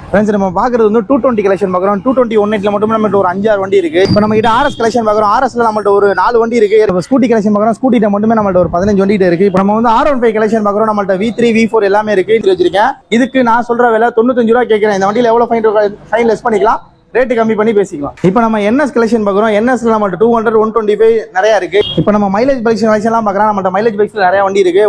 Friends நம்ம பார்க்குறது வந்து 220 கலெக்ஷன் பார்க்குறோம். 220 180 மட்டும் நம்மகிட்ட ஒரு 5-6 வண்டி இருக்கு. இப்போ நம்ம கிட்ட RS கலெக்ஷன் பார்க்குறோம். RSல நம்மகிட்ட ஒரு 4 வண்டி இருக்கு. இப்போ ஸ்கூட்டி கலெக்ஷன் பார்க்குறோம். ஸ்கூட்டிட்ட மட்டுமே நம்மகிட்ட ஒரு 15 வண்டி இருக்கு. இப்போ நம்ம வந்து R15 கலெக்ஷன் பார்க்குறோம். நம்மகிட்ட V3 V4 எல்லாமே இருக்கு வச்சிருக்கேன். இதுக்கு நான் சொல்ற விலை 95 ரூபா கேட்கிறேன். இந்த வண்டியில் எவ்வளோ ஃபைன் லெஸ் பண்ணிக்கலாம், ரேட்டு கம்மி பண்ணி பேசிக்கலாம். இப்போ நம்ம NS கலெக்ஷன் பார்க்குறோம். NSல நம்மகிட்ட 200 125 நிறைய இருக்கு. இப்போ நம்ம மைலேஜ் கலெக்ஷன்லாம் பார்க்குறோம். நம்மகிட்ட மைலேஜ் பைக்ஸ்ல நிறைய வண்டி இருக்கு.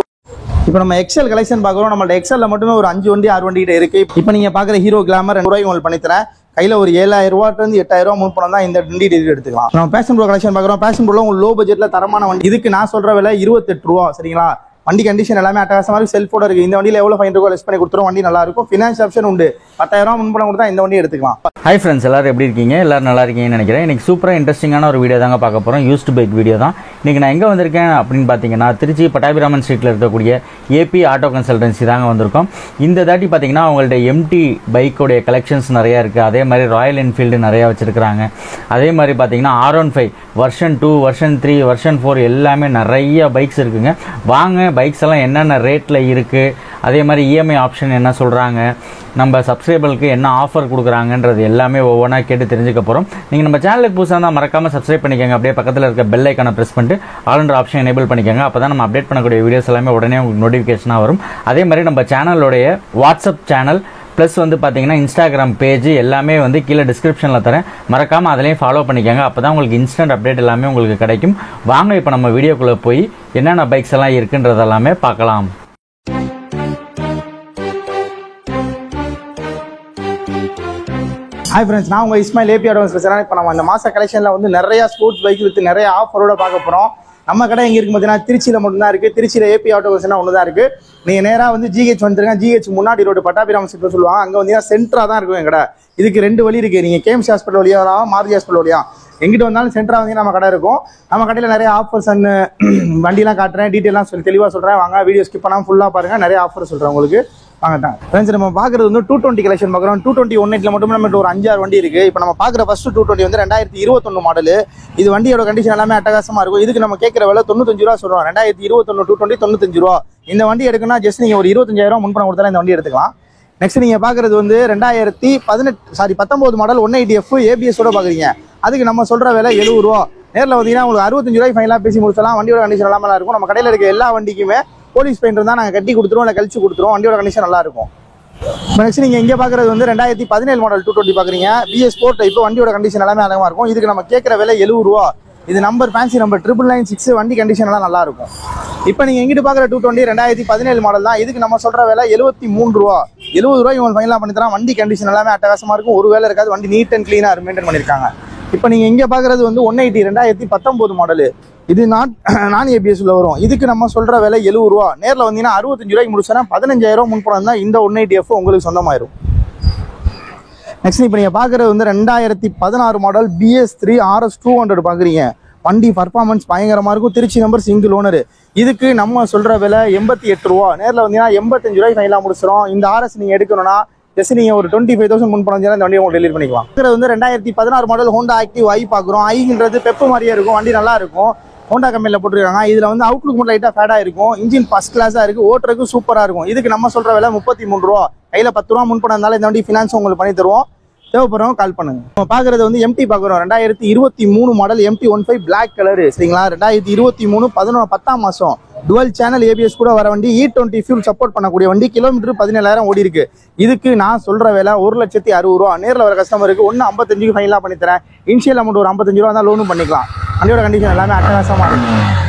இப்போ நம்ம எக்ஸல் கலெக்ஷன் பார்க்குறோம். நம்மள்ட்ட எக்ஸல்ல மட்டுமே ஒரு 5 வண்டி 6 வண்டி இருக்கு. இப்போ நீங்க பார்க்குற ஹீரோ கிளாமர் 2 ரூபாய்க்கு உங்களுக்கு பண்ணித்தரேன். கையில் ஒரு 7000 ரூபாயிலிருந்து 8000 ரூபா முன்பணம் தான் இந்த வண்டி எடுத்துக்கலாம். நம்ம பேஷன் ப்ரோ கலெக்ஷன் பார்க்குறோம். பேஷன் ப்ரோல உங்களுக்கு லோ பட்ஜெட்ல தரமான வண்டி. இதுக்கு நான் சொல்ற விலை 28 ரூபா. சரிங்களா? வண்டி கண்டிஷன் எல்லாமே அட்டகாசமா இருக்கு. செல்ஃபோட இருக்கு. இந்த வண்டியில் எவ்வளோ ஃபைன் இருக்கோ லெஸ் பண்ணி கொடுத்துரும். வண்டி நல்லா இருக்கும். ஃபினான்ஸ் ஆப்ஷன் உண்டு. 10000 ரூபா முன்பணம் கொடுத்தா இந்த வண்டி எடுத்துக்கலாம். ஹாய் ஃப்ரெண்ட்ஸ், எல்லாரும் எப்படி இருக்கீங்க? எல்லாரும் நல்லா இருக்கீங்கன்னு நினைக்கிறேன். இன்னைக்கு சூப்பராக இன்ட்ரெஸ்டிங்கான ஒரு வீடியோ தாங்க பார்க்க போகிறோம். யூஸ்டு பைக் வீடியோ தான். இன்றைக்கி நான் எங்கே வந்திருக்கேன் அப்படின்னு பார்த்தீங்கன்னா, திருச்சி பட்டாபிராமன் ஸ்ட்ரீட்டில் இருக்கக்கூடிய ஏபி ஆட்டோ கன்சல்டன்சி தாங்க வந்திருக்கோம். இந்த தாட்டி பார்த்தீங்கன்னா அவங்கள்ட்ட எம்டி பைக்கோடைய கலெக்ஷன்ஸ் நிறையா இருக்குது. அதே மாதிரி ராயல் என்ஃபீல்டு நிறையா வச்சுருக்கிறாங்க. அதே மாதிரி பார்த்தீங்கன்னா R15 வெர்ஷன் 2 வெர்ஷன் 3 வெர்ஷன் 4 எல்லாமே நிறைய பைக்ஸ் இருக்குங்க. வாங்க பைக்ஸ் எல்லாம் என்னென்ன ரேட்டில் இருக்குது, அதே மாதிரி இஎம்ஐ ஆப்ஷன் என்ன சொல்கிறாங்க, நம்ம சப்ஸ்கிரைபருக்கு என்ன ஆஃபர் கொடுக்குறாங்கன்றது எல்லாமே ஒவ்வொன்றா கேட்டு தெரிஞ்சுக்க போகிறோம். நீங்கள் நம்ம சேனலுக்கு புதுசாக இருந்தால் மறக்காமல் சப்ஸ்கிரைப் பண்ணிக்கோங்க. அப்படியே பக்கத்தில் இருக்க பெல் ஐக்கானை ப்ரெஸ் பண்ணிட்டு ஆல்ன்ற ஆப்ஷன் எனேபிள் பண்ணிக்கோங்க. அப்போ தான் நம்ம அப்டேட் பண்ணக்கூடிய வீடியோஸ் எல்லாமே உடனே உங்களுக்கு நோட்டிஃபிகேஷனாக வரும். அதே மாதிரி நம்ம சேனலோடைய வாட்ஸ்அப் சேனல் ப்ளஸ் வந்து பார்த்தீங்கன்னா இன்ஸ்டாகிராம் பேஜ் எல்லாமே வந்து கீழே டிஸ்கிரிப்ஷனில் தரேன். மறக்காமல் அதிலையும் ஃபாலோ பண்ணிக்கோங்க. அப்போ தான் உங்களுக்கு இன்ஸ்டன்ட் அப்டேட் எல்லாமே உங்களுக்கு கிடைக்கும். வாங்க இப்போ நம்ம வீடியோக்குள்ளே போய் என்னென்ன பைக்ஸ் எல்லாம் இருக்குன்றதெல்லாமே பார்க்கலாம். ஹாய் ஃப்ரெண்ட்ஸ், நான் உங்கள் இஸ்மாயில் ஏபி ஆட்டோ பேசுகிறேன். இப்போ நம்ம இந்த மாத கலெக்ஷனில் வந்து நிறைய ஸ்போர்ட்ஸ் பைக் வித்து நிறைய ஆஃபரோட பார்க்க போகிறோம். நம்ம கடை எங்கே இருக்குது பார்த்தீங்கன்னா திருச்சியில் மட்டும்தான் இருக்குது. திருச்சியில் ஏபி ஆட்டோ பேசுனா ஒன்று தான் இருக்குது. நீங்கள் நேராக வந்து GH வந்துருங்க. GH முன்னாடி ரோடு பட்டாபிராமன் ஸ்ட்ரீட் சொல்லுவாங்க. அங்கே வந்து சென்டராக தான் இருக்கும் என் கடை. இதுக்கு 2 வழி இருக்குது. நீங்கள் KMC ஹாஸ்பிட்டல் வழியாக வரலாம், மாருதி ஹாஸ்பிட்டல் வழியாக எங்கிட்ட வந்தாலும் சென்டராக வந்து நம்ம கடை இருக்கும். நம்ம கடையில் நிறைய ஆஃபர்ஸ் அண்ட் வண்டிலாம் காட்டுறேன். டீட்டெயிலாம் தெளிவாக சொல்கிறேன். வாங்க வீடியோ ஸ்கிப் பண்ணாமல் ஃபுல்லாக பாருங்கள். நிறைய ஆஃபர் சொல்கிறேன் உங்களுக்கு. வாங்க தான் ஃப்ரெண்ட்ஸ், நம்ம பார்க்குறது வந்து 220 கலெக்ஷன் பார்க்குறோம். 220 180 மட்டும் நம்மகிட்ட ஒரு 5-6 வண்டி இருக்குது. இப்போ நம்ம பார்க்குற ஃபர்ஸ்ட் 220 வந்து 2021 மாடல். இது வண்டியோட கண்டிஷன் எல்லாமே அட்டகாசமாக இருக்கும். இதுக்கு நம்ம கேட்குற விலை 95 ரூபா சொல்கிறோம். 2021 220 95 ரூபா. இந்த வண்டி எடுக்கணும்னா ஜஸ்ட் நீங்கள் ஒரு 25000 ரூபா முன்பணம் கொடுத்தாலும் இந்த வண்டி எடுத்துக்கலாம். நெக்ஸ்ட் நீங்கள் பார்க்குறது வந்து 2019 மாடல் 180F ABS-ஓட பார்க்குறீங்க. அதுக்கு நம்ம சொல்கிற விலை 70 ரூபா. நேரில் பார்த்தீங்கன்னா உங்களுக்கு 65 ரூபாய்க்கு ஃபைனலாக பேசி முடிச்சலாம். வண்டியோட கண்டிஷன் எல்லாமே நல்லா இருக்கும். நம்ம கடையில் இருக்க எல்லா வண்டிக்குமே போலீஸ் பெயிண்ட் இருந்தால் நாங்கள் கட்டி கொடுத்துருவோம், இல்லை கழிச்சு கொடுத்துருவோம். வண்டியோட கண்டிஷன் நல்லா இருக்கும். நெக்ஸ்ட் நீங்கள் இங்கே பார்க்குறது வந்து 2017 மாடல் 220 பார்க்குறீங்க. BS sport type. வண்டியோட கண்டிஷன் எல்லாமே அழகாக இருக்கும். இதுக்கு நம்ம கேட்குற விலை 70 ரூபா. இது நம்பர் ஃபேன்சி நம்பர் 996. வண்டி கண்டிஷன் எல்லாம் நல்லா இருக்கும். இப்போ நீங்கள் எங்கிட்ட பார்க்குற 220 2017 மாடல் தான். இதுக்கு நம்ம சொல்கிற விலை 73 ரூபா. 70 ரூபாய் இவங்க ஃபைனலாக பண்ணி தரலாம். வண்டி கண்டிஷன் எல்லாமே அட்டகாசமாக இருக்கும். ஒரு வேலை இருக்காது. வண்டி நீட் அண்ட் க்ளீனாக மெயின்டைன் பண்ணியிருக்காங்க. இப்போ நீங்கள் இங்கே பார்க்குறது வந்து 180 2019 மாடலு. இது நான் ABS-ல வரும். இதுக்கு நம்ம சொல்கிற விலை 70 ரூபா. நேரில் வந்தீங்கன்னா 65 ரூபாய்க்கு முடிச்சோன்னா 15000 ரூபா முன்பணம் தான் இந்த 180F உங்களுக்கு சொந்தமாயிரும். நெக்ஸ்ட் இப்போ நீங்கள் பார்க்குறது வந்து 2016 மாடல் BS3 RS 200 பார்க்குறீங்க. வண்டி பர்ஃபார்மன்ஸ் பயங்கரமாக இருக்கும். Trichy number single owner. இதுக்கு நம்ம சொல்கிற விலை 88 ரூபா. நேரில் வந்தீங்கன்னா 85 ரூபாய்க்கு ஃபைனலாக முடிச்சிடும். இந்த RS நீங்கள் எடுக்கணும்னா ஜஸ்ட் நீங்கள் ஒரு 25000 முன்பணம் இந்த வண்டியை உங்களுக்கு டெலிவரி பண்ணிக்கலாம். இது வந்து 2016 மாடல் ஹோண்டா ஆக்டிவ் ஐ பார்க்குறோம். ஐன்றது பெப்பு மாதிரியே இருக்கும். வண்டி நல்லா இருக்கும். ஹோண்டா கம்பெனியில் போட்டுருக்காங்க. இதில் வந்து அவுட்லுக் மட்டும் லைட்டாக ஃபேடாக இருக்கும். இன்ஜின் ஃபர்ஸ்ட் கிளாஸாக இருக்குது. ஓட்டுறதுக்கு சூப்பராக இருக்கும். இதுக்கு நம்ம சொல்கிற விலை 33 ரூபா. கையில் 10 ரூபா முன்பணம் இருந்தாலும் இந்த வண்டி ஃபினான்ஸ் உங்களுக்கு பண்ணி தருவோம். தேவைப்படுறவங்க கால் பண்ணுங்க. நம்ம பார்க்குறது வந்து MT பார்க்குறோம். 2023 மாடல் MT15 பிளாக் கலரு. சரிங்களா? 2023 10ஆம் மாதம் டுவல் சேனல் ABS கூட வர வண்டி. E20 ஃபியூல் சப்போர்ட் பண்ணக்கூடிய வண்டி. கிலோமீட்டர் 17000 ஓடி இருக்கு. இதுக்கு நான் சொல்கிற விலை 1,60,060 ரூபா. நேரில் வர கஸ்டமருக்கு 155 ஃபைனலாக பண்ணித்தரேன். இனிஷியல் அமௌண்ட் ஒரு 55 ரூபா தான் லோனும் பண்ணிக்கலாம். வண்டியோட கண்டிஷன் எல்லாமே அட்டகாசமாக இருக்கும்.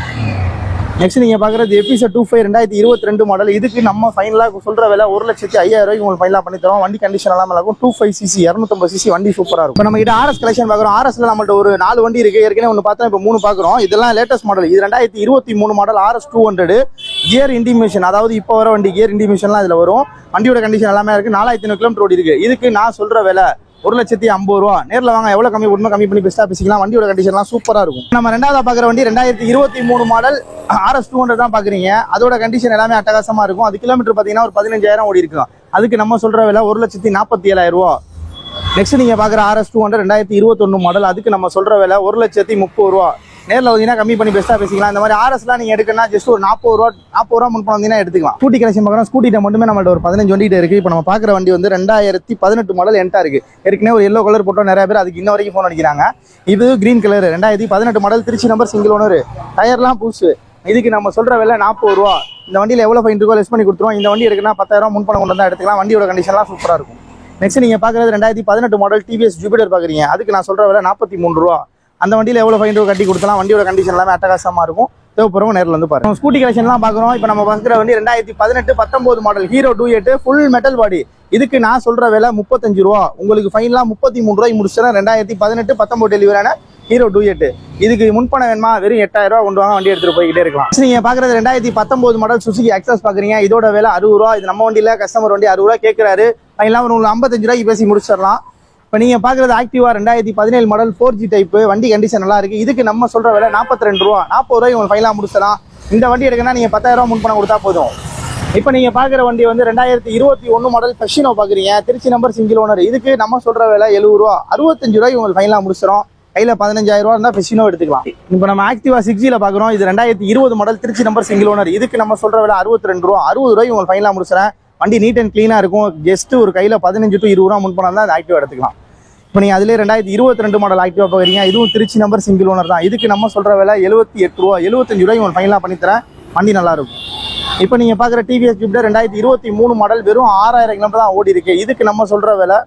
நெக்ஸ்ட் நீங்கள் பார்க்குறது எபிசட் 25 2022 மாடல். இதுக்கு நம்ம ஃபைனலாக சொல்கிற விலை 1,05,000 ரூபாய்க்கு உங்களுக்கு ஃபைனலாக பண்ணி தரோம். வண்டி கண்டிஷன் எல்லாமே இருக்கும். 25cc 250cc வண்டி சூப்பராக இருக்கும். இப்போ நம்ம கிட்ட RS கலெக்ஷன் பார்க்குறோம். RSல நம்மள்ட்ட ஒரு 4 வண்டி இருக்குது. ஏற்கனவே ஒன்று பார்த்தா இப்போ 3 பார்க்குறோம். இதெல்லாம் லேட்டஸ்ட் மாடல். இது 2023 மாடல் RS 200 கியர் இண்டிமேஷன். அதாவது இப்போ வர வண்டி கியர் இண்டிமேஷன்லாம் இதில் வரும். வண்டியோட கண்டிஷன் எல்லாமே இருக்குது. 4500 கிலோமீட்டர் ஓடி இருக்குது. இதுக்கு நான் சொல்கிற விலை 1,50,050 ரூபா. நேரில் வாங்க, எவ்வளோ கம்மி பண்ணணும் கம்மி பண்ணி பெஸ்ட்டாக பேசிக்கலாம். வண்டியோட கண்டிஷன்லாம் சூப்பராக இருக்கும். நம்ம ரெண்டாவதாக பார்க்குற வண்டி 2023 மாடல் RS 200 தான் பார்க்குறீங்க. அதோட கண்டிஷன் எல்லாமே அட்டகாசமாக இருக்கும். அது கிலோமீட்டர் பார்த்தீங்கன்னா ஒரு 15000 ஓடி இருக்கும். அதுக்கு நம்ம சொல்கிற விலை 1,47,000 ரூபா. நெக்ஸ்ட் நீங்கள் பார்க்குற RS 200 2021 மாடல். அதுக்கு நம்ம சொல்கிற விலை 1,30,30 ரூபா. நேரில் வந்தீங்கன்னா கம்மி பண்ணி பெஸ்ட்டாக பேசிக்கலாம். இந்த மாதிரி ஆர்எஸ்லாம் நீங்கள் எடுக்கணும்னா ஜஸ்ட் ஒரு 40 ரூபா முன் வந்தீங்கன்னா எடுத்துக்கலாம். ஸ்கூட்டி கலெக்ஷன் பார்க்குறோம். ஸ்கூட்டிட்ட மட்டுமே நம்மள்ட்ட ஒரு 15 வண்டிகிட்ட இருக்குது. இப்போ நம்ம பார்க்குற வண்டி வந்து 2018 மாடல் என்டா இருக்குது. ஏற்கனவே ஒரு எல்லோ கலர் போட்டோம், நிறைய பேர் அதுக்கு இன்ன வரைக்கும் ஃபோன் அடிக்கிறாங்க. இது green colour 2018 model, Trichy number, single owner, டயர்லாம் புதுசு. இதுக்கு நம்ம சொல்கிற விலை 40 ரூபா. இந்த வண்டியில் எவ்வளோ ஃபைன் இருக்கோ லெஸ் பண்ணி கொடுத்துருவோம். இந்த வண்டி இருக்குன்னா 10,000 முன்பணம் கொண்டு வந்தால் எடுத்துக்கலாம். வண்டியோட கண்டிஷன்லாம் சூப்பராக இருக்கும். நெக்ஸ்ட் நீங்கள் பார்க்குறது 2018 மாடல் டிவிஎஸ் ஜூபிட்டர் பார்க்குறீங்க. அதுக்கு நான் சொல்கிற விலை 43 ரூபா. அந்த வண்டியில் எவ்வளோ ஃபைன் கட்டி கொடுத்தலாம். வண்டியோட கண்டிஷன் எல்லாமே அட்டகாசமாக இருக்கும். தேவைப்படுறவங்க நேரில் வந்து பாருங்க. ஸ்கூட்டி கலெக்ஷன்லாம் பார்க்குறோம். இப்போ நம்ம பார்க்குற வண்டி 2018-19 model hero 28 full metal body. இதுக்கு நான் சொல்கிற விலை 35 ரூபா. உங்களுக்கு ஃபைன்லாம் 33 ரூபாய்க்கு முடிச்சுன்னா 2018-19 டெலிவரியான ஹீரோ 28. இதுக்கு முன்பணம் வேணுமா வெறும் 8000 ரூபா கொண்டு வாங்க, வண்டி எடுத்துகிட்டு போய்கிட்டே இருக்கலாம். நீங்கள் பார்க்குறது 2019 மாடல் சுசுகி எக்ஸஸ் பார்க்குறீங்க. இதோட விலை 60 ரூபா. இது நம்ம வண்டியில் கஸ்டமர் வண்டி 60 ரூபா கேட்குறாரு. ஃபைன்லாம் ஒரு 55 ரூபாய்க்கு பேசி முடிச்சிடலாம். இப்போ நீங்கள் பார்க்குறது ஆக்டிவா 2017 மாடல் 4G டைப்பு. வண்டி கண்டிஷன் நல்லா இருக்குது. இதுக்கு நம்ம சொல்கிற விலை 42 ரூபா. 40 ரூபாய்க்கு உங்களுக்கு ஃபைனாக முடிச்சிடலாம். இந்த வண்டி எடுக்கணும்னா நீங்கள் 10,000 ரூபா முன்பணம் கொடுத்தா போதும். இப்போ நீங்கள் பார்க்குற வண்டி வந்து 2021 மாடல் ஃபெஷினோ பார்க்குறீங்க. Trichy number, single owner. இதுக்கு நம்ம சொல்கிற விலை 70 ரூபா. 65 ரூபாய்க்கு உங்களுக்கு ஃபைனாக முடிச்சிடும். கையில் 15,000 ரூபா இருந்தால் ஃபெஷினோ எடுத்துக்கலாம். இப்போ நம்ம ஆக்டிவா 6Gல பார்க்குறோம். இது 2020 model, Trichy number, single owner. இதுக்கு நம்ம சொல்கிற விலை 62 ரூபா. 60 ரூபாய்க்கு உங்களுக்கு ஃபைனாக முடிச்சிடறேன். வண்டி நீட் அண்ட் க்ளீனாக இருக்கும். ஜஸ்ட் ஒரு கையில் 15 to 20 ரூபா முன்பணம் தான் அந்த ஆக்டிவா எடுத்துக்கலாம். இப்போ நீங்கள் அதிலே 2022 மாடல் ஆக்டிவா பார்க்குறீங்க. இதுவும் திருச்சி நம்பர், சிங்கிள் ஓனர் தான். இதுக்கு நம்ம சொல்கிற விலை 78 ரூபா. 75 ரூபாய்க்கு உங்களுக்கு ஃபைனலாக பண்ணித்தரேன். வண்டி நல்லாயிருக்கும். இப்போ நீங்கள் பார்க்குற டிவிஎஸ் ஜூபிட்டர் 2023 மாடல் வெறும் 6000 கிலோமீட்டர் தான் ஓடி இருக்கு. இதுக்கு நம்ம சொல்கிற விலை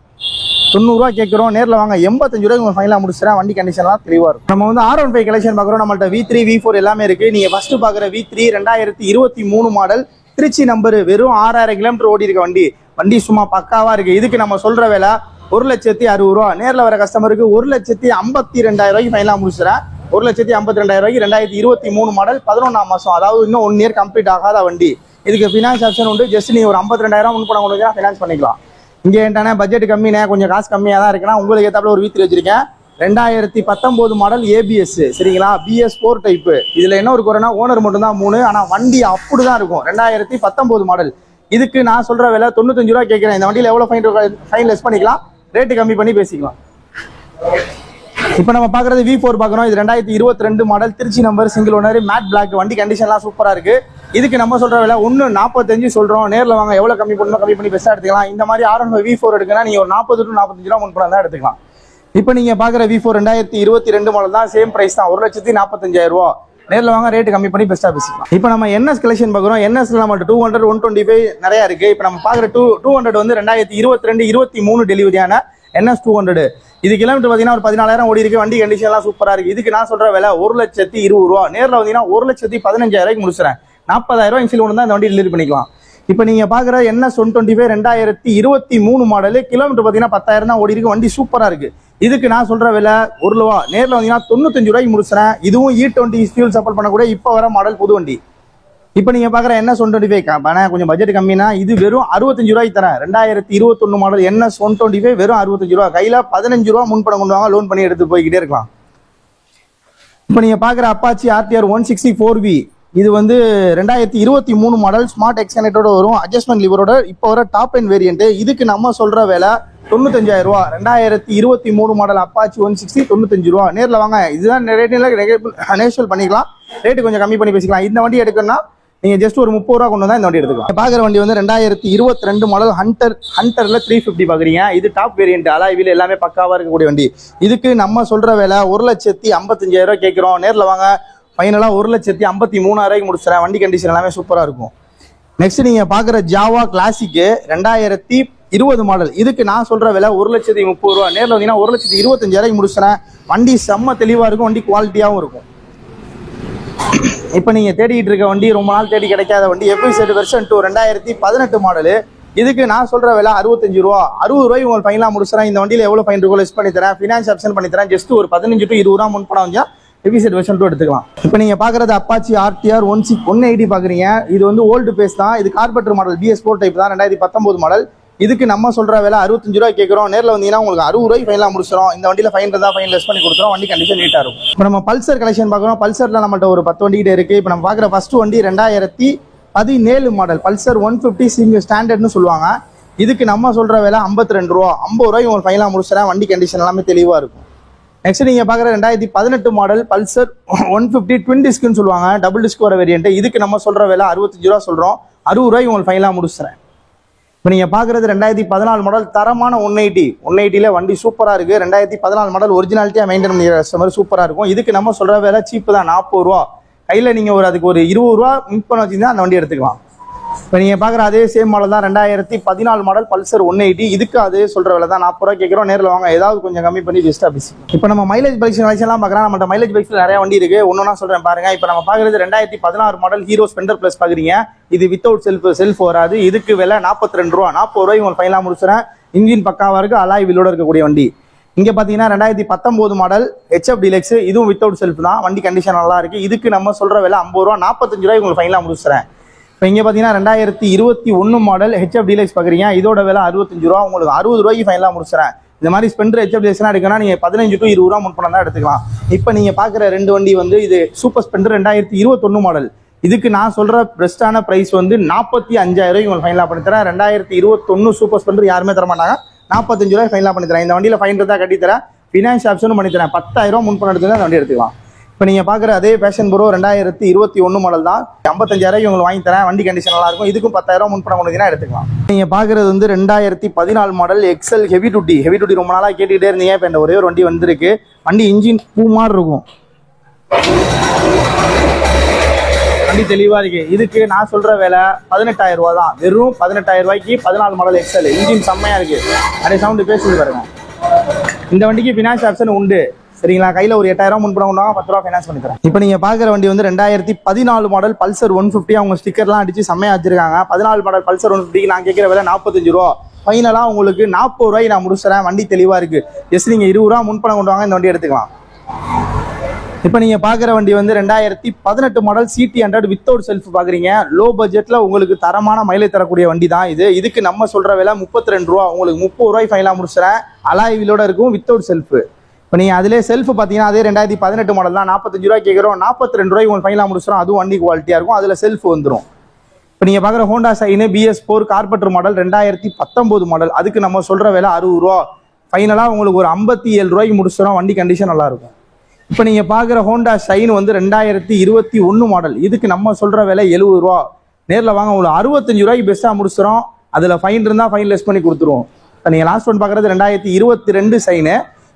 90 ரூபா கேட்குறோம். நேரில் வாங்க 85 ரூபாய்க்கு உங்களுக்கு ஃபைனலாக முடிச்சிடறேன். வண்டி கண்டிஷன்லாம் தெளிவாக இருக்கும். நம்ம வந்து R15 கலெக்ஷன் பார்க்குறோம். நம்மள்ட்ட V3, V4 எல்லாமே இருக்குது. நீங்கள் ஃபஸ்ட்டு பார்க்குற V3 2023 மாடல், திருச்சி நம்பர், வெறும் 6000 கிலோமீட்டர் ஓடி இருக்க வண்டி. வண்டி சும்மா பக்காவாக இருக்குது. இதுக்கு நம்ம சொல்கிற விலை 1,60,000 ரூபா. நேரில் வர கஸ்டமருக்கு 1,52,000 ரூபாய்க்கு ஃபைனலாக முடிச்சிடறேன். 1,52,000 ரூபாய்க்கு 2023 மாடல் 11ஆம் மாதம். அதாவது இன்னும் 1 இயர் கம்ப்ளீட் ஆகாத வண்டி. இதுக்கு ஃபினான்ஸ் ஆப்ஷன் உண்டு. ஜஸ்ட் நீங்கள் ஒரு 52,000 முன்பணம் கொண்டு வந்து ஃபினான்ஸ் பண்ணிக்கலாம். இங்கே என்ன பட்ஜெட் கம்மினே, கொஞ்சம் காசு கம்மியாக தான் இருக்குன்னா உங்களுக்கு ஏற்றாப்புல ஒரு V3 வச்சிருக்கேன். 2019 மாடல் ABS, சரிங்களா, BS4 டைப்பு. இதில் என்ன ஒரு குறைனா ஓனர் மட்டும் தான் 3, ஆனால் வண்டி அப்படி தான் இருக்கும். 2019 மாடல். இதுக்கு நான் சொல்கிற விலை 95 ரூபா கேட்குறேன். இந்த வண்டியில் எவ்வளோ ஃபைன் லெஸ் பண்ணிக்கலாம், ரேட்டு கம்மி பண்ணி பேசிக்கலாம். இப்போ நம்ம பார்க்குறது V4 பார்க்குறோம். இது 2022 model, Trichy number, single owner, matte black. வண்டி கண்டிஷன்லாம் சூப்பராக இருக்குது. இதுக்கு நம்ம சொல்கிற விலை 1,45 சொல்கிறோம். நேரில் வாங்க, எவ்வளோ கம்மி பண்ணணும் கம்மி பண்ணி பெஸ்ட்டாக எடுத்துக்கலாம். இந்த மாதிரி R15 V4 எடுக்குன்னா நீங்கள் ஒரு 40 to 45 ரூபா முன்பணம் தான் எடுத்துக்கலாம். இப்போ நீங்கள் பார்க்குற V4 2022 மாடல் தான். சேம் ப்ரைஸ் தான், 1,45,000 ரூபா. நேரில் வாங்க, ரேட்டு கம்மி பண்ணி பெஸ்ட்டாக பேசிக்கலாம். இப்போ நம்ம NS கலெக்ஷன் பார்க்குறோம். NSல நம்மள்ட்ட 200, 125 நிறையா இருக்குது. இப்போ நம்ம பார்க்குற 200 வந்து 2022-23 டெலிவரியான NS 200. இது கிலோமீட்டர் பார்த்தீங்கன்னா ஒரு 14,000 ஓடி இருக்கு. வண்டி கண்டிஷன்லாம் சூப்பராக இருக்குது. இதுக்கு நான் சொல்கிற விலை 1,20,000 ரூபா. நேரில் வந்தீங்கன்னா 1,15,000 ரூபாய்க்கு முடிச்சுறேன். 40,000 ரூபாய் இன்சில் ஒன்று தான் இந்த வண்டி டெலிவரி பண்ணிக்கலாம். இப்போ நீங்கள் பார்க்குற NS 125 2023 மாடலு. கிலோமீட்டர் பார்த்தீங்கன்னா 10,000 தான் ஓடி இருக்கு. வண்டி சூப்பராக இருக்குது. இதுக்கு நான் சொல்கிற விலை 1 ரூபா. நேரில் வந்தீங்கன்னா 95 ரூபாய்க்கு முடிச்சுறேன். இதுவும் E20 ஃபியூல் சப்போர்ட் பண்ணக்கூடிய இப்போ வர மாடல் புது வண்டி. இப்போ நீங்கள் பார்க்குற NS 125 ஆனால் கொஞ்சம் பட்ஜெட் கம்மினா இது வெறும் 65 ரூபாய்க்கு தரேன். 2021 மாடல் NS 125 வெறும் 65 ரூபா. கையில் 15 ரூபா முன்பணம் கொண்டு வாங்க, லோன் பண்ணி எடுத்து போய்கிட்டே இருக்கலாம். இப்போ நீங்கள் பார்க்குற அப்பாச்சி RTR 164V. இது வந்து 2023 மாடல், ஸ்மார்ட் எக்ஸ்கனெக்டோட வரும், அட்ஜஸ்ட்மெண்ட் லிவரோட இப்போ வர டாப் எண்ட் வேரியன்ட். இதுக்கு நம்ம சொல்கிற விலை 95,000 ரூபா. 2023 மாடல் அப்பாச்சி 160 95 ரூபா. நேரில் வாங்க, இதுதான் ரேட்டில் நெகோஷியல் பண்ணிக்கலாம். ரேட்டு கொஞ்சம் கம்மி பண்ணி பேசிக்கலாம். இந்த வண்டி எடுக்கணும்னா நீங்கள் ஜஸ்ட் ஒரு 30 ரூபா கொண்டு வந்தால் இந்த வண்டி எடுத்துக்கலாம். பார்க்குற வண்டி வந்து 2022 மாடல் ஹண்டரில் 350 பார்க்குறீங்க. இது டாப் வேரியன்ட், அலாய் வீல் எல்லாமே பக்காவாக இருக்கக்கூடிய வண்டி. இதுக்கு நம்ம சொல்கிற விலை 1,55,000 ரூபா கேட்குறோம். நேரில் வாங்க, ஃபைனலாக 1,53,000 ரூபாய்க்கு முடிச்சிடறேன். வண்டி கண்டிஷன் எல்லாமே சூப்பராக இருக்கும். நெக்ஸ்ட் நீங்கள் பார்க்குற ஜாவா கிளாசிக்கு 2020 மாடல். இதுக்கு நான் சொல்கிற விலை 1,30,000 ரூபா. நேரில் வந்தீங்கன்னா 1,25,000 ரூபாய்க்கு முடிச்சிடறேன். வண்டி செம்ம தெளிவாக இருக்கும். வண்டி குவாலிட்டியாகவும் இருக்கும். இப்போ நீங்கள் தேடிட்டு இருக்க வண்டி ரொம்ப நாள் தேடி கிடைக்காத வண்டி, FZ வெர்ஷன் 2 2018 மாடலு. இதுக்கு நான் சொல்கிற விலை 65 ரூபா. 60 ரூபாய்க்கு உங்களுக்கு ஃபைனலாக முடிச்சிடறேன். இந்த வண்டியில் எவ்வளோ ஃபைன் இருக்கோ லெஸ் பண்ணி தரேன். ஃபினான்ஸ் ஆப்ஷன் பண்ணி தரேன். ஜஸ்ட் ஒரு 15 to 20 ரூபா முன்பணம் வந்தால் FZ வெர்ஷன் 2 எடுத்துக்கலாம். இப்போ நீங்கள் பார்க்குறது அப்பாச்சி RTR 180 பார்க்குறீங்க. இது வந்து ஓல்டு பேஸ் தான். இது கார்பெட்டர் மாடல், BS4 டைப் தான், 2019 மாடல். இதுக்கு நம்ம சொல்கிற விலை 65 ரூபாய் கேட்குறோம். நேரில் வந்தீங்கன்னா உங்களுக்கு 60 ரூபாய்க்கு ஃபைனலாக முடிச்சிடும். இந்த வண்டியில் ஃபைன் இருந்தால் ஃபைன் லெஸ் பண்ணி கொடுத்துரும். வண்டி கண்டிஷன் நீட்டாக இருக்கும். இப்போ நம்ம பல்சர் கலெக்ஷன் பார்க்குறோம். பல்சரில் நம்மள்ட்ட ஒரு 10 வண்டிகிட்ட இருக்குது. இப்போ நம்ம பார்க்குற ஃபஸ்ட்டு வண்டி 2017 மாடல் பல்சர் 150 ஸ்டாண்டர்ட்னு சொல்லுவாங்க. இதுக்கு நம்ம சொல்கிற விலை 52 ரூபா. 50 ரூபாய்க்கு உங்களுக்கு ஃபைனலாக முடிச்சிடறேன். வண்டி கண்டிஷன் எல்லாமே தெளிவாக இருக்கும். நெக்ஸ்ட் நீங்க பாக்குற 2018 மாடல் பல்சர் 150 ட்வின் டிஸ்க்னு சொல்லுவாங்க, டபுள் டிஸ்க் வர வேரியன்ட். இதுக்கு நம்ம சொல்ற விலை 65 ரூபா சொல்றோம். 60 ரூபாய்க்கு உங்களுக்கு ஃபைனலா முடிச்சுறேன். இப்போ நீங்க பாக்குறது 2014 மாடல் தரமான 180ல வண்டி சூப்பரா இருக்கு. 2014 மாடல் ஒரிஜினாலிட்டியா மெயின்டைன் பண்ணிக்கிற கஸ்டமர் சூப்பரா இருக்கும். இதுக்கு நம்ம சொல்ற விலை சீப்பு தான், 40 ரூபா. கையில நீங்க அதுக்கு ஒரு 20 ரூபா மிஸ் பண்ண வச்சிருந்தா அந்த வண்டி எடுத்துக்கலாம். இப்போ நீங்க பாக்குற அதே சேம் மாடல் தான் 2014 மாடல் பல்சர் 180. இதுக்கு அதே சொல்ற விலை தான், 40 ரூபா கேட்கிறோம். நேரில் வாங்க, ஏதாவது கொஞ்சம் கம்மி பண்ணி பெஸ்டா பேசி. இப்போ நம்ம மைலேஜ் பைக்ஸ் எல்லாம் பாக்குறோம். நம்மகிட்ட மைலேஜ் பைக்ஸ்ல நிறைய வண்டி இருக்கு, ஒன்னொன்னா சொல்றேன் பாருங்க. இப்போ நம்ம பாக்குறது 2016 மாடல் ஹீரோ ஸ்பெண்டர் பிளஸ் பாக்குறீங்க. இது வித்தவுட் செல்ஃப் வராது. இதுக்கு விலை 42 ரூபா. 40 ரூபாய் உங்களுக்கு ஃபைனலா முடிச்சுறேன். இன்ஜின் பக்காவா இருக்கு, அலாய் வீலோட இருக்கக்கூடிய வண்டி. இங்க பாத்தீங்கன்னா 2019 மாடல் HF டீலக்ஸ், இதுவும் வித்தவுட் செல்ஃப் தான். வண்டி கண்டிஷன் நல்லா இருக்கு. இதுக்கு நம்ம சொல்ற விலை 50 ரூபா. 45 ரூபாய் உங்களுக்கு ஃபைனலா முடிச்சுறேன். இப்போ இங்கே பார்த்தீங்கன்னா 2021 மாடல் HF டீலக்ஸ் பார்க்குறீங்க. இதோட விலை 65 ரூபா. உங்களுக்கு 60 ரூபாய்க்கு ஃபைனலாக முடிச்சுறேன். இந்த மாதிரி ஸ்பெண்டர் HF டீலக்ஸ்லாம் எடுக்கணும், நீங்கள் 15 to 20 ரூபா முன்பணம் தான் எடுத்துக்கலாம். இப்போ நீங்கள் பார்க்குற ரெண்டு வண்டி வந்து இது சூப்பர் ஸ்பெண்டர் 2021 மாடல். இதுக்கு நான் சொல்கிற பெஸ்ட்டான ப்ரைஸ் வந்து 45,000 ரூபாய்க்கு உங்களுக்கு ஃபைனலாக பண்ணி தரேன். 2021 சூப்பர் ஸ்பெண்டர் யாருமே தர மாட்டாங்க. 45 ரூபாய் ஃபைனலாக பண்ணி தரேன். இந்த வண்டியில் ஃபைன் இருந்தால் கட்டித்தரேன். ஃபினான்ஸ் ஆப்ஷனும் பண்ணி தரேன். 10,000 ரூபா முன்பணம் எடுத்து அந்த வண்டி எடுத்துக்கலாம். இப்போ நீங்கள் பார்க்குற அதே பேஷன் ப்ரோ 2021 மாடல் தான். 55,000 உங்களுக்கு வாங்கி தரேன். வண்டி கண்டிஷன் நல்லா இருக்கும். இதுக்கும் 10,000 முன்பணம் கொடுத்தீங்கன்னா எடுத்துக்கலாம். நீங்கள் பார்க்குறது வந்து 2014 மாடல் எக்ஸல் ஹெவி டியூட்டி ரொம்ப நாளாக கேட்டுக்கிட்டே இருந்தீங்க. இப்போ இந்த ஒரே ஒரு வண்டி வந்திருக்கு. வண்டி இன்ஜின் பூ மாதிரி இருக்கும், வண்டி தெளிவாக இருக்கு. இதுக்கு நான் சொல்கிற விலை 18,000 ரூபா தான். வெறும் 18,000 ரூபாய்க்கு 14 மாடல் எக்ஸல். இன்ஜின் செம்மையாக இருக்கு. அப்படியே சவுண்டு பேசி பாருங்க. இந்த வண்டிக்கு ஃபினான்ஸ் ஆப்ஷன் உண்டு, சரிங்களா? கையில் ஒரு 8,000 முன்பணம் கொண்டாங்க, 10 ரூபா ஃபைனான்ஸ் பண்ணி தரேன். இப்போ நீங்கள் பார்க்குற வண்டி வந்து 2014 மாடல் பல்சர் 150. அவங்க ஸ்டிக்கர்லாம் அடிச்சு செம்மையாக வச்சிருக்காங்க. 14 மாடல் பல்சர் 150 நான் கேட்குற விலை 45 ரூபா. ஃபைனலாக உங்களுக்கு 40 ரூபாய்க்கு நான் முடிச்சுறேன். வண்டி தெளிவாக இருக்குது. ஜஸ்ட் நீங்கள் 20 ரூபா முன்பணம் கொண்டு வாங்க, இந்த வண்டி எடுத்துக்கலாம். இப்போ நீங்கள் பார்க்குற வண்டி வந்து 2018 மாடல் CT100 வித்தவுட் செல்ஃப் பார்க்குறீங்க. லோ பட்ஜெட்டில் உங்களுக்கு தரமான மைலேஜ் தரக்கூடிய வண்டி தான் இது. இதுக்கு நம்ம சொல்கிற விலை 32 ரூபா. உங்களுக்கு 30 ரூபாய் ஃபைனலாக முடிச்சுறேன். அலாய் வீலோட இருக்கும், வித்தவுட் செல்ஃப். இப்போ நீங்கள் அதிலே செல்ஃப் பார்த்தீங்கன்னா அதே 2018 மாடல் தான். 45 ரூபாய் கேட்குறோம். 42 ரூபாய்க்கு உங்களுக்கு ஃபைனலாக முடிச்சிடும். அதுவும் வண்டி குவாலிட்டியாக இருக்கும். அதில் செல்ஃப் வந்துடும். இப்போ நீங்கள் பார்க்குற Honda sign BS4 கார்பெட்டர் model 2019 model. அதுக்கு நம்ம சொல்கிற விலை 60 ரூபா. ஃபைனலாக உங்களுக்கு ஒரு 57 ரூபாய்க்கு முடிச்சிடும். வண்டி கண்டிஷன் நல்லாயிருக்கும். இப்போ நீங்கள் பார்க்குற ஹோண்டா ஷைன் வந்து 2021 மாடல். இதுக்கு நம்ம சொல்கிற விலை 70 ரூபா. நேரில் வாங்க, உங்களுக்கு 65 ரூபாய்க்கு பெஸ்ட்டாக முடிச்சிடும். அதில் ஃபைன் இருந்தால் ஃபைன் லெஸ் பண்ணி கொடுத்துருவோம். இப்போ நீங்கள் லாஸ்ட் ஒன் பார்க்குறது 2022 சைனு.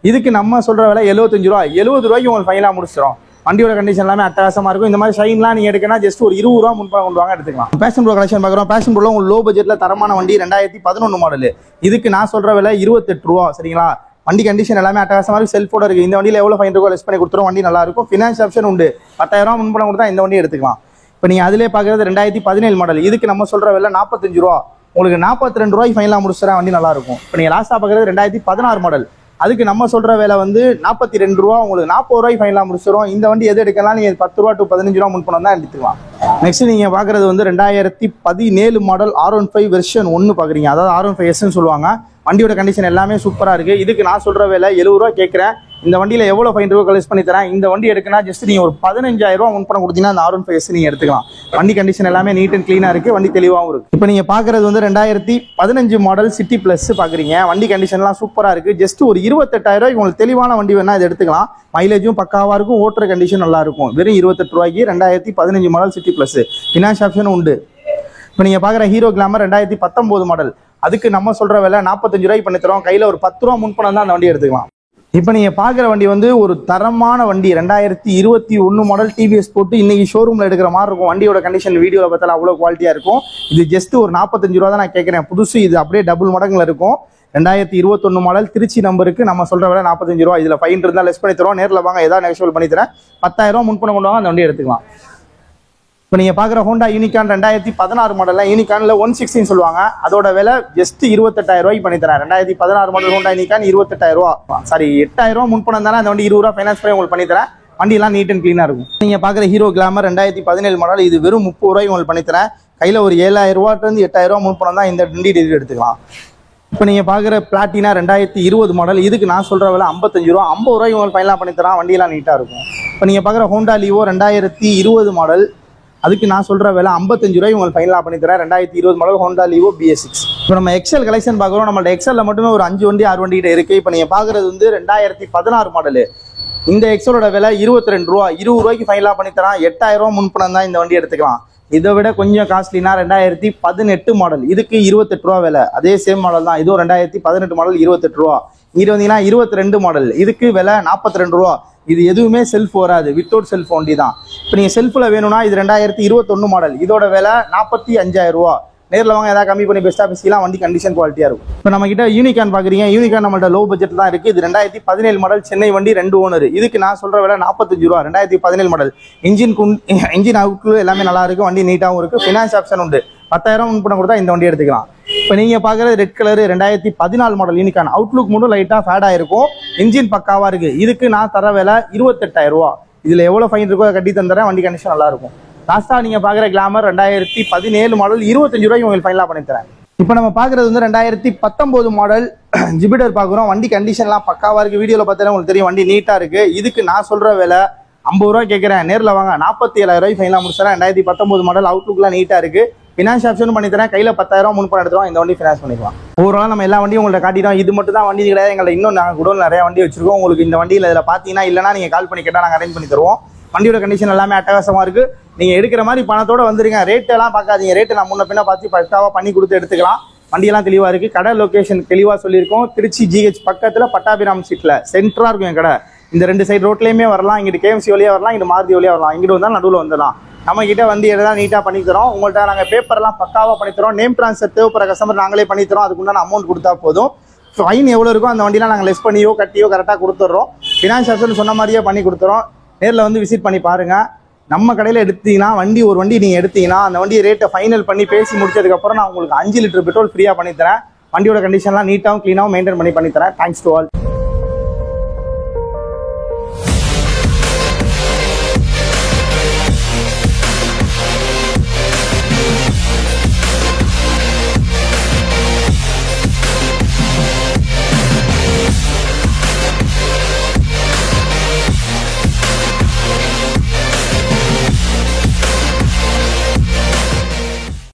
இதுக்கு நம்ம சொல்கிற விலை 75 ரூபா. 70 ரூபாய்க்கு உங்களுக்கு ஃபைனலாக முடிச்சிடும். வண்டியோட கண்டிஷன் எல்லாமே அட்டகாசமாக இருக்கும். இந்த மாதிரி ஷைன்லாம் நீங்கள் எடுக்கணும், ஜஸ்ட் ஒரு 20 ரூபா முன்பணம் கொண்டு வாங்க, எடுத்துக்கலாம். பேஷன் ப்ரோ கலெக்ஷன் பார்க்குறோம். பேஷன் ப்ரோவில் உங்களுக்கு லோ பட்ஜெட்டில் தரமான வண்டி 2011 மாடல். இதுக்கு நான் சொல்கிற விலை 28 ரூபா, சரிங்களா? வண்டி கண்டிஷன் எல்லாமே அட்டகாசமாக இருக்குது, செல்ஃபோட இருக்குது. இந்த வண்டியில் எவ்வளோ ஃபைன் இருக்கோ லெஸ் பண்ணி கொடுத்துரும். வண்டி நல்லா இருக்கும். ஃபினான்ஸ் ஆப்ஷன் உண்டு. 10,000 ரூபா முன்பணம் கொடுத்தா இந்த வண்டி எடுத்துக்கலாம். இப்போ நீங்கள் அதிலே பார்க்குறது 2017 மாடல். இதுக்கு நம்ம சொல்கிற விலை 45 ரூபா. உங்களுக்கு 42 ரூபாய்க்கு ஃபைனலாக முடிச்சுறேன். வண்டி நல்லா இருக்கும். இப்போ நீங்கள் லாஸ்ட்டாக பார்க்குறது 2016 மாடல். அதுக்கு நம்ம சொல்கிற விலை வந்து 42 ரூபா. உங்களுக்கு 40 ரூபாய்க்கு ஃபைனலாக முடிச்சிடும். இந்த வண்டி எது எடுக்கலாம், நீங்கள் 10 ரூபா to 15 ரூபா முன்பணம் தான் எடுத்துக்கலாம். நெக்ஸ்ட் நீங்கள் பார்க்குறது வந்து 2017 மாடல் R15 வெர்ஷன் 1 பார்க்குறீங்க. அதாவது R15Sன்னு சொல்லுவாங்க. வண்டியோட கண்டிஷன் எல்லாமே சூப்பராக இருக்குது. இதுக்கு நான் சொல்கிற விலை 70 ரூபா கேட்குறேன். இந்த வண்டியில் எவ்வளோ ஃபைன் இருக்கோ கலெக்ட் பண்ணி தரேன். இந்த வண்டி எடுக்கனா ஜஸ்ட் நீங்கள் ஒரு 15,000 ரூபா முன்பணம் கொடுத்தீங்கன்னா அந்த R15S நீங்கள் எடுத்துக்கலாம். வண்டி கண்டிஷன் எல்லாமே நீட் அண்ட் க்ளீனாக இருக்குது. வண்டி தெளிவாகவும் இருக்குது. இப்போ நீங்கள் பார்க்குறது வந்து 2015 மாடல் சிட்டி ப்ளஸ் பார்க்குறீங்க. வண்டி கண்டிஷன்லாம் சூப்பராக இருக்குது. ஜஸ்ட் ஒரு 28,000 ரூபாய்க்கு உங்களுக்கு தெளிவான வண்டி வேணால் இது எடுத்துக்கலாம். மைலேஜும் பக்காவாக இருக்கும், ஓட்டுற கண்டிஷன் நல்லா இருக்கும். வெறும் 28 ரூபாய்க்கு 2015 மாடல் சிட்டி ப்ளஸ். ஃபினான்ஸ் ஆப்ஷனும் உண்டு. இப்போ நீங்கள் பார்க்குற ஹீரோ கிளாமர் 2019 மாடல். அதுக்கு நம்ம சொல்கிற விலை 45 ரூபாய்க்கு பண்ணி தரோம். கையில் ஒரு 10 ரூபா முன்பணம் தான் அந்த வண்டி எடுத்துக்கலாம். இப்போ நீங்கள் பார்க்குற வண்டி வந்து ஒரு தரமான வண்டி 2021 மாடல் TVS போட்டு இன்னைக்கு ஷோரூமில் எடுக்கிற மாதிரி இருக்கும். வண்டியோட கண்டிஷன் வீடியோவில் பார்த்தாலும் அவ்வளோ குவாலிட்டியாக இருக்கும். இது ஜஸ்ட் ஒரு 45 ரூபா தான் நான் கேட்குறேன். புதுசு இது அப்படியே டபுள் மடங்குல இருக்கும். 2021 மாடல் திருச்சி நம்பருக்கு நம்ம சொல்கிற விலை 45 ரூபா. இதில் ஃபைன் இருந்தால் லெஸ் பண்ணி தரோம். நேரில் வாங்க, ஏதாவது நெகோஷியபிள் பண்ணி தரேன். 10,000 ரூபா முன்பணம் கொண்டு வாங்க, அந்த வண்டி எடுத்துக்கலாம். இப்போ நீங்கள் பார்க்குற ஹோண்டா யூனிகான் 2016 மாடலில் யூனிகானில் 160 சொல்லுவாங்க. அதோட விலை ஜஸ்ட் 28,000 ரூபாய்க்கு பண்ணி தரேன். 2016 மாடல் ஹோண்டா யூனிகான் 28,000 ரூபா. சாரி, 8,000 ரூபா முன்பணம் தானே அந்த வண்டி 20 ரூபா ஃபைனான்ஸ் பண்ணி உங்களுக்கு பண்ணி தரேன். வண்டியெல்லாம் நீட் அண்ட் க்ளீனாக இருக்கும். நீங்கள் பார்க்குற ஹீரோ கிளாமர் 2017 மாடல். இது வெறும் 30 ரூபாய்க்கு உங்களுக்கு பண்ணி தரேன். கையில் ஒரு 7,000 ரூபாயிலிருந்து 8,000 ரூபா முன்பணம் தான் இந்த வண்டி டெலிவரி எடுத்துக்கலாம். இப்போ நீங்கள் பார்க்குற பிளாட்டினா 2020 மாடல். இதுக்கு நான் சொல்கிற விலை 55 ரூபா. 50 ரூபாய்க்கு உங்களுக்கு ஃபைனலாக பண்ணி தரேன். வண்டியெல்லாம் நீட்டாக இருக்கும். இப்போ நீங்கள் பார்க்குற ஹோண்டா லீவோ 2020 மாடல். அதுக்கு நான் சொல்கிற விலை 55 ரூபாய் உங்களுக்கு ஃபைனலாக பண்ணி தரேன். 2020 மாடல் ஹோண்டா லீவோ BS6. இப்போ நம்ம எக்ஸல் கலெக்ஷன் பார்க்குறோம். நம்மளோட எக்ஸலில் மட்டுமே ஒரு 5 வண்டி 6 வண்டி கிட்ட இருக்குது. இப்போ நீங்கள் பார்க்குறது வந்து 2016 மாடலு. இந்த எக்ஸலோட விலை 22 ரூபா. 20 ரூபாய்க்கு ஃபைனலாக பண்ணி தரான். 8000 ரூபா முன்பணம் தான் இந்த வண்டி எடுத்துக்கலாம். இதை விட கொஞ்சம் காஸ்ட்லினா 2018 மாடல். இதுக்கு 28 ரூபா விலை. அதே சேம் மாடல் தான். இதுவும் 2018 மாடல் 28 ரூபா. இங்கே வந்தீங்கன்னா 22 மாடல். இதுக்கு விலை 42 ரூபா. இது எதுவுமே செல்ஃப் வராது, வித்தவுட் செல்ஃப் வண்டி தான். இப்போ நீங்கள் செல்ஃபில் வேணும்னா இது 2021 மாடல். இதோட விலை 45,000 ரூபா. நேரில் வாங்க, ஏதாவது கம்மி பண்ணி பெஸ்ட்டாக பேசிக்கலாம். வண்டி கண்டிஷன் குவாலிட்டியாக இருக்கும். இப்போ நம்ம கிட்ட யூனிகான் பார்க்குறீங்க. யூனிகான் நம்மள்ட்ட லோ பட்ஜெட் தான் இருக்குது. இது 2017 மாடல் சென்னை வண்டி, 2 ஓனர். இதுக்கு நான் சொல்கிற விலை 45 ரூபா. 2017 மாடல். இன்ஜின் அவுட்லு எல்லாமே நல்லா இருக்குது. வண்டி நீட்டாகவும் இருக்குது. ஃபினான்ஸ் ஆப்ஷன் உண்டு. 10,000 முன்பணம் கொடுத்தா இந்த வண்டி எடுத்துக்கலாம். இப்போ நீங்கள் பார்க்குறது red colour 2014 model unicorn. Outlook மட்டும் லைட்டாக ஃபேடாக இருக்கும். இன்ஜின் பக்காவாக இருக்குது. இதுக்கு நான் தர விலை 28,000 ரூபா. இதில் எவ்வளோ ஃபைன் இருக்கோ கட்டி தந்துறேன். வண்டி கண்டிஷன் நல்லாயிருக்கும். லாஸ்ட்டாக நீங்கள் பார்க்குற கிளாமர் 2017 மாடல் 25 ரூபாய்க்கு உங்களுக்கு ஃபைனலாக பண்ணி தரேன். இப்போ நம்ம பார்க்குறது வந்து 2019 மாடல் ஜிபிடர் பார்க்குறோம். வண்டி கண்டிஷன்லாம் பக்காவாக இருக்குது. வீடியோவில் பார்த்தாலே உங்களுக்கு தெரியும் வண்டி நீட்டாக இருக்குது. இதுக்கு நான் சொல்கிற விலை 50 ரூபா கேட்குறேன். நேரில் வாங்க, 47,000 ரூபாய் ஃபைனலாக முடிச்சுறேன். 2019 மாடல் அவுட்லுக்லாம் நீட்டாக இருக்குது. ஃபினான்ஸ் ஆப்ஷனும் பண்ணி தரேன். கையில் 10,000 முன்பணம் எடுத்துருவோம். இந்த வண்டி ஃபினான்ஸ் பண்ணிக்கலாம். ஓவரால் நம்ம எல்லா வண்டியும் உங்கள்ட்ட காட்டிட்டோம். இது மட்டும் தான் வண்டி கிடையாது. எங்கள்ட்ட இன்னும் நாங்கள் கூட நிறைய வண்டி வச்சிருக்கோம். உங்களுக்கு இந்த வண்டியில் இதில் பார்த்தீங்கன்னா இல்லைனா நீங்கள் கால் பண்ணி கேட்டால் நாங்கள் அரேஞ்ச் பண்ணி தருவோம். வண்டியோட கண்டிஷன் எல்லாமே அட்டகாசமாக இருக்குது. நீங்கள் எடுக்கிற மாதிரி பணத்தோடு வந்துருங்க. ரேட்டெல்லாம் பார்க்காதீங்க. ரேட்டு நான் முன்ன பின்ன பார்த்து பக்காவாக பண்ணி கொடுத்து எடுத்துக்கலாம். வண்டியெல்லாம் தெளிவாக இருக்குது. கடை லொக்கேஷன் தெளிவாக சொல்லியிருக்கோம். திருச்சி GH பக்கத்தில் பட்டாபிராம் ஸ்ட்ரீட்டில் சென்டராக இருக்கும் என் கடை. இந்த 2 சைடு ரோட்லேயுமே வரலாம். இங்கிட்டு KMC வழியாக வரலாம், இங்கிட்டு மாருதி வழியாக வரலாம். இங்கிட்டு வந்தாலும் நடுவில் வந்துடலாம். நம்ம கிட்ட வண்டி எல்லாம் நீட்டாக பண்ணி தரோம். உங்கள்கிட்ட நாங்கள் பேப்பர்லாம் பக்காவாக பண்ணி தரோம். நேம் ட்ரான்ஸ்ஃபர் தேவைப்படுற கஸ்டமர் நாங்களே பண்ணி தரோம். அதுக்குண்டான அமௌண்ட் கொடுத்தா போதும். ஃபைன் எவ்வளோ இருக்கோ அந்த வண்டியெலாம் நாங்கள் லெஸ் பண்ணியோ கட்டியோ கரெக்டாக கொடுத்துட்றோம். ஃபினான்ஸ் ஆப்ஷன் சொன்ன மாதிரியே பண்ணி கொடுத்துறோம். நேரில் வந்து விசிட் பண்ணி பாருங்கள். நம்ம கடையில் எடுத்தீங்கன்னா ஒரு வண்டி நீங்கள் எடுத்தீங்கன்னா அந்த வண்டியை ரேட்டை ஃபைனல் பண்ணி பேசி முடிச்சதுக்கப்புறம் நான் உங்களுக்கு 5 லிட்டர் பெட்ரோல் ஃப்ரீயாக பண்ணி தரேன். வண்டியோட கண்டிஷன்லாம் நீட்டாகவும் க்ளீனாகவும் மெயின்டைன் பண்ணி தரேன். Thanks to all.